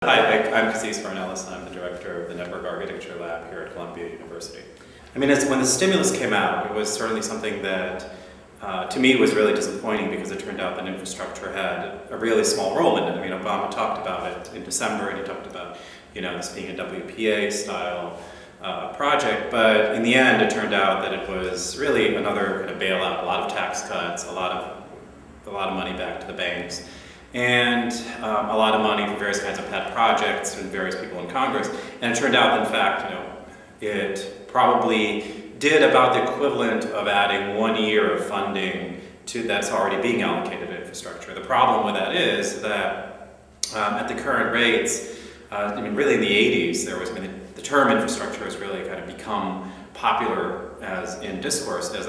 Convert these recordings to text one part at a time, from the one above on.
Hi, I'm Kazys Varnelis. I'm the director of the Network Architecture Lab here at Columbia University. I mean, when the stimulus came out, it was certainly something that, to me, was really disappointing because it turned out that infrastructure had a really small role in it. I mean, Obama talked about it in December, and he talked about, this being a WPA-style project, but in the end, it turned out that it was really another kind of bailout, a lot of tax cuts, a lot of money back to the banks, and a lot of money for various kinds of pet projects and various people in Congress. And it turned out, in fact, it probably did about the equivalent of adding 1 year of funding that's already being allocated to infrastructure. The problem with that is that at the current rates, I mean, really in the 80s, the term infrastructure has really kind of become popular as in discourse, as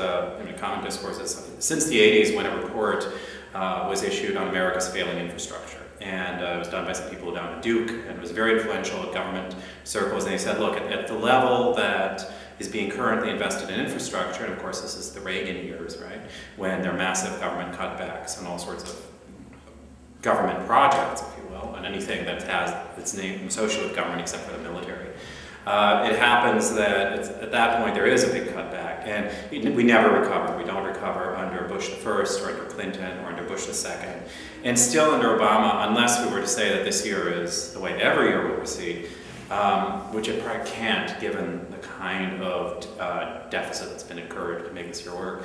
common discourse, since the 80s when a report was issued on America's failing infrastructure. And it was done by some people down at Duke, and it was very influential at government circles. And they said, look, at the level that is being currently invested in infrastructure, and of course this is the Reagan years, right, when there are massive government cutbacks and all sorts of government projects, if you will, and anything that has its name associated with government except for the military. It happens that at that point there is a big cutback, and we never recover. We don't recover under Bush the first, or under Clinton, or under Bush the second. And still under Obama, unless we were to say that this year is the way every year will proceed, which it probably can't given the kind of deficit that's been incurred to make this year work,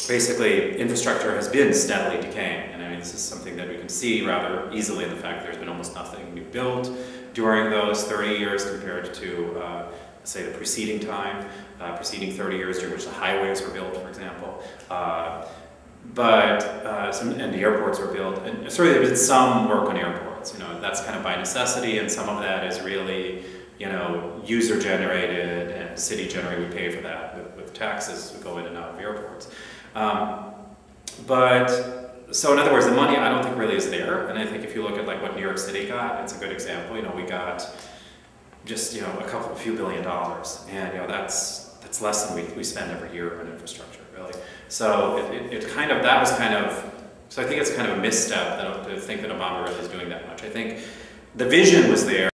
basically infrastructure has been steadily decaying. And I mean, this is something that we can see rather easily in the fact that there's been almost nothing new built during those 30 years compared to, say, the preceding time, preceding 30 years during which the highways were built, for example. And the airports were built. And certainly there was some work on airports. That's kind of by necessity, and some of that is really, user-generated, and city-generated. We pay for that with taxes to go in and out of airports. So in other words, the money I don't think really is there, and I think if you look at like what New York City got, it's a good example. We got just a few $1 billion, and that's less than we spend every year on infrastructure, really. So so I think it's kind of a misstep to think that Obama really is doing that much. I think the vision was there.